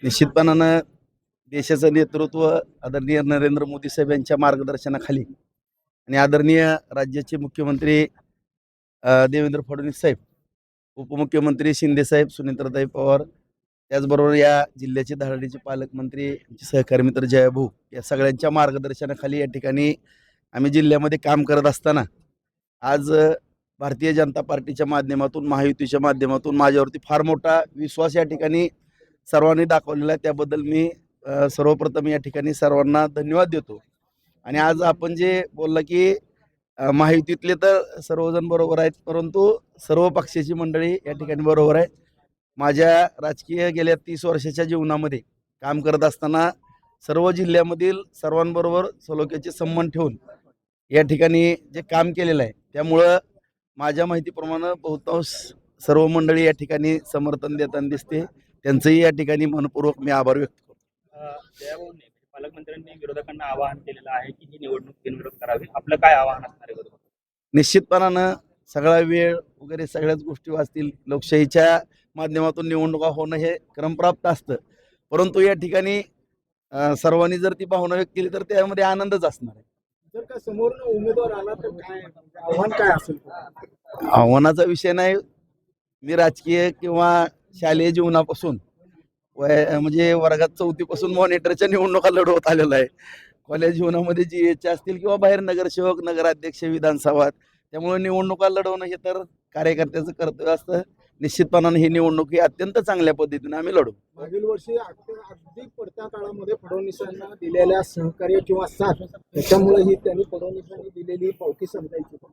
निश्चितपणानं देशाचं नेतृत्व आदरणीय नरेंद्र मोदी साहेब यांच्या मार्गदर्शनाखाली आणि आदरणीय राज्याचे मुख्यमंत्री देवेंद्र फडणवीस साहेब, उपमुख्यमंत्री शिंदे साहेब, सुनेत्रताई पवार, त्याचबरोबर या जिल्ह्याचे धडाडीचे पालकमंत्री, आमचे सहकारी मित्र जयभाऊ, या सगळ्यांच्या मार्गदर्शनाखाली या ठिकाणी आम्ही जिल्ह्यामध्ये काम करत असताना आज भारतीय जनता पार्टीच्या माध्यमातून, महायुतीच्या माध्यमातून माझ्यावरती फार मोठा विश्वास या ठिकाणी सर्वांनी दाखवलेला आहे. त्याबद्दल मी सर्वप्रथम या ठिकाणी सर्वांना धन्यवाद देतो. आणि आज आपण जे बोलला की महायुतीतले तर सर्वजण बरोबर आहेत, परंतु सर्व पक्षाची मंडळी या ठिकाणी बरोबर आहे. माझ्या राजकीय गेल्या 30 वर्षाच्या जीवनामध्ये काम करत असताना सर्व जिल्ह्यामधील सर्वांबरोबर सलोख्याचे संबंध ठेवून या ठिकाणी जे काम केलेलं आहे, त्यामुळं माझ्या माहितीप्रमाणे बहुतांश सर्व मंडळी या ठिकाणी समर्थन देताना दिसते. त्यांचंही या ठिकाणी मनपूर्वक मी आभार व्यक्त करतो. जयभाऊंनी पालकमंत्र्यांनी विरोधकांना आवाहन केलेलं आहे की ही निवडणूक बिनविरोध करावी. आपलं काय आवाहन असणार आहे बरोबर? निश्चितपणानं सगळा वेळ वगैरे सगळ्याच गोष्टी वाचतील. लोकशाहीच्या माध्यमातून निवडणुका होणं हे क्रमप्राप्त असतं, परंतु या ठिकाणी सर्वांनी जर ती भावना व्यक्त केली तर त्यामध्ये आनंदच असणार आहे. जर का समोर उमेदवार आला तर काय आव्हान काय असेल? आव्हानाचा विषय नाही. मी राजकीय किंवा शालेय जीवनापासून म्हणजे वर्गात 4थी पासून मॉनिटरच्या निवडणुका लढवत आलेला आहे. कॉलेज जीवनामध्ये GH असतील किंवा बाहेर नगरसेवक, नगराध्यक्ष, विधानसभा, त्यामुळे निवडणुका लढवणं हे तर कार्यकर्त्याचं कर्तव्य असतं. निश्चितपणाने ही निवडणूक ही अत्यंत चांगल्या पद्धतीने आम्ही लढू. मागील वर्षी अगदी पडत्या काळामध्ये फडणवीसांना दिलेल्या सहकार्य किंवा साथ त्याच्यामुळे ही त्यांनी फडणवीसांनी दिलेली पावती समजायची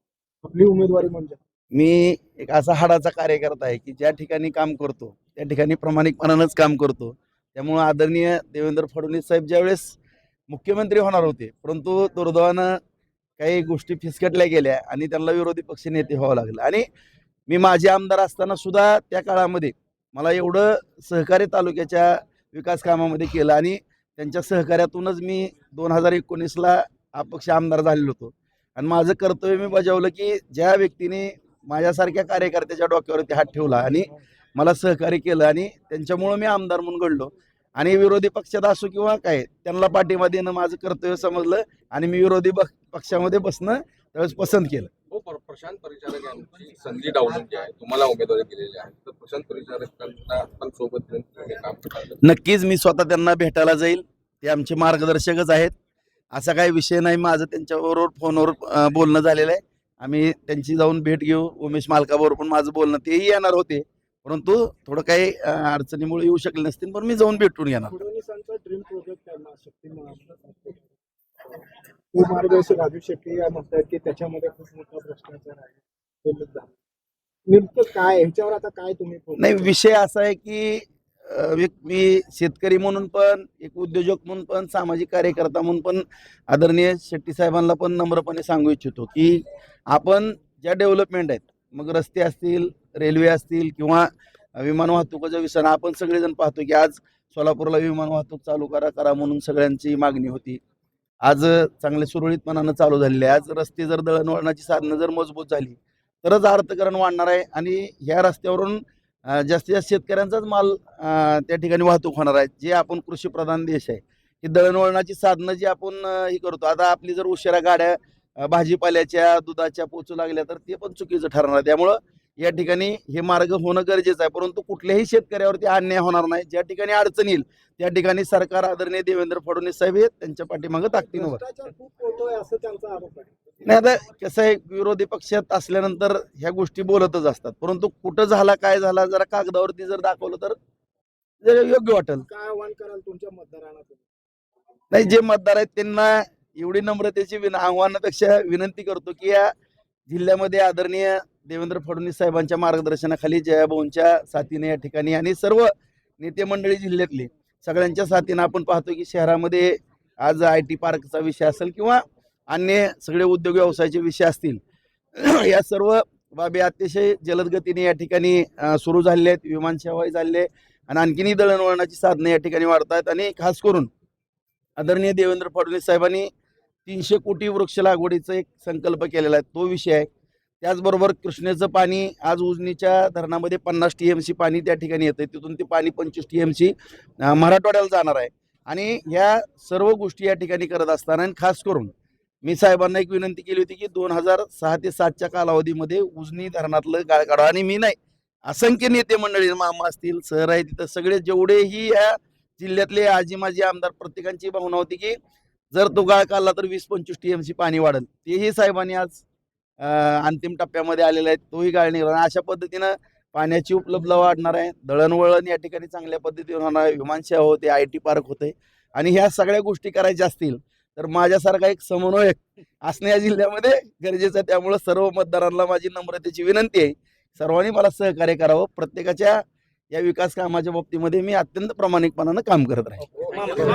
आपली उमेदवारी म्हणजे. मी एक असा हाडाचा कार्यकर्ता आहे की ज्या ठिकाणी काम करतो त्या ठिकाणी प्रामाणिकपणानंच काम करतो. त्यामुळं आदरणीय देवेंद्र फडणवीस साहेब ज्यावेळेस मुख्यमंत्री होणार होते, परंतु दुर्दैवानं काही गोष्टी फिसकटल्या गेल्या आणि त्यांना विरोधी पक्ष नेते व्हावं लागलं. आणि मी माझे आमदार असताना सुद्धा त्या काळामध्ये मला एवढं सहकार्य तालुक्याच्या विकास कामामध्ये केलं आणि त्यांच्या सहकार्यातूनच मी 2019ला अपक्ष आमदार झालेलो होतो. आणि माझं कर्तव्य मी बजावलं की ज्या व्यक्तीने माझ्यासारख्या कार्यकर्त्याच्या डोक्यावरती हात ठेवला आणि मला सहकार्य केलं आणि त्यांच्यामुळं मी आमदार म्हणून घडलो. आणि विरोधी पक्षात असो किंवा काय, त्यांना पाठिंबा देणं माझं कर्तव्य समजलं आणि मी विरोधी पक्षामध्ये बसणं त्यावेळेस पसंत केलं. प्रशांत परिचारक यांची संधी डावलून जी आहे, तुम्हाला उमेदवारी दिलेली आहे, तर प्रशांत परिचारकांना पण सोबत घेऊन तुम्ही काम कराल? नक्कीच मी स्वतः त्यांना भेटायला जाईल. ते आमचे मार्गदर्शकच आहेत, असा काही विषय नाही. माझं त्यांच्याबरोबर फोनवर बोलणं झालेलं आहे. आम्ही त्यांची जाऊन भेट घेऊ. उमेश मालकाबरोबर पण माझं बोलणं, तेही येणार होते, परंतु थोडं काही अडचणीमुळे येऊ शकले नसतील, पण मी जाऊन भेटून येणार. फडणवीसांचा ड्रीम प्रोजेक्ट आहे शक्तिमान. मार्ग राजू शेट्टी म्हणतात की त्याच्यामध्ये खूप मोठा भ्रष्टाचार आहे. नेमकं काय ह्याच्यावर आता काय तुम्ही? नाही, विषय असा आहे की मी शेतकरी म्हणून पण, एक उद्योजक म्हणून पण, सामाजिक कार्यकर्ता म्हणून पण आदरणीय शेट्टी साहेबांना पण नम्रपणे सांगू इच्छितो की आपण ज्या डेव्हलपमेंट आहेत, मग रस्ते असतील, रेल्वे असतील किंवा विमान वाहतुकीच्या विषयानं आपण सगळेजण पाहतो की आज सोलापूरला विमान वाहतूक चालू करा म्हणून सगळ्यांची मागणी होती. आज चांगले सुरळीतपणानं चालू झालेले आहे. आज रस्ते जर दळणवळणाची साधनं जर मजबूत झाली तरच अर्थकारण वाढणार आहे आणि ह्या रस्त्यावरून जास्तीत जास्त शेतकऱ्यांचाच माल त्या ठिकाणी वाहतूक होणार आहे. जे आपण कृषीप्रधान देश आहे, ही दळणवळणाची साधनं जी आपण ही करतो, आता आपली जर उशिरा गाड्या भाजीपाल्याच्या, दुधाच्या पोचू लागल्या तर ते पण चुकीचं ठरणार आहे. त्यामुळं या ठिकाणी हे मार्ग होणं गरजेचं आहे, परंतु कुठल्याही शेतकऱ्यावरती अन्याय होणार नाही. ज्या ठिकाणी अडचण येईल त्या ठिकाणी सरकार आदरणीय देवेंद्र फडणवीस साहेब हे त्यांच्या पाठीमागं ताकदीनं उभं आहे. भ्रष्टाचार खूप होतोय असं त्यांचा आरोप आहे. नाही, आता कसं आहे, विरोधी पक्षात असल्यानंतर ह्या गोष्टी बोलतच असतात, परंतु कुठं झाला, काय झाला, जरा कागदावरती जर दाखवलं तर जरा योग्य वाटेल. काय आव्हान कराल तुमच्या मतदारांना? नाही, जे मतदार आहेत त्यांना एवढी नम्रतेची आव्हानापेक्षा विनंती करतो की या जिल्ह्यामध्ये आदरणीय देवेंद्र फडणवीस साहेबांच्या मार्गदर्शनाखाली, जयाभाऊंच्या साथीने या ठिकाणी आणि सर्व नेते मंडळी जिल्ह्यातले सगळ्यांच्या साथीनं आपण पाहतो की शहरामध्ये आज IT पार्कचा विषय असेल किंवा अन्य सगळे उद्योग व्यवसायाचे विषय असतील, या सर्व बाबी अतिशय जलद गतीने या ठिकाणी सुरू झालेले आहेत. विमानसेवाही झालेली आहे आणि आणखीनही दळणवळणाची साधनं या ठिकाणी वाढत आहेत. आणि खास करून आदरणीय देवेंद्र फडणवीस साहेबांनी 300 कोटी वृक्ष लागवडीचा एक संकल्प केलेला आहे. तो विषय आहे. त्याचबरोबर कृष्णेचं पाणी आज उजनीच्या धरणामध्ये 50 TMC पाणी त्या ठिकाणी येतं, तिथून ते पाणी 25 TMC मराठवाड्याला जाणार आहे. आणि ह्या सर्व गोष्टी या ठिकाणी करत असताना आणि खास करून मी साहेबांना एक विनंती केली होती की 2006 ते 2007च्या कालावधीमध्ये उजनी धरणातलं गाळ काढा. आणि मी नाही, असंख्य नेते मंडळी, मामा असतील, सर आहे, तिथं सगळे जेवढेही या जिल्ह्यातले आजी माजी आमदार, प्रत्येकांची भावना होती की जर तो गाळ काढला तर 20-25 TMC पाणी वाढेल. तेही साहेबांनी आज अंतिम टप्प्यामध्ये आलेला आहे, तोही गाळ निघाला. अशा पद्धतीनं पाण्याची उपलब्धता वाढणार आहे, दळणवळण या ठिकाणी चांगल्या पद्धतीने होणार आहे, विमानसेवा होते, IT पार्क होते. आणि ह्या सगळ्या गोष्टी करायच्या असतील तर माझ्यासारखा एक समन्वयक असणं या जिल्ह्यामध्ये गरजेचं आहे. त्यामुळे सर्व मतदारांना माझी नम्रतेची विनंती आहे, सर्वांनी मला सहकार्य करावं. प्रत्येकाच्या या विकास कामाच्या बाबतीमध्ये मी अत्यंत प्रामाणिकपणानं काम करत राहील.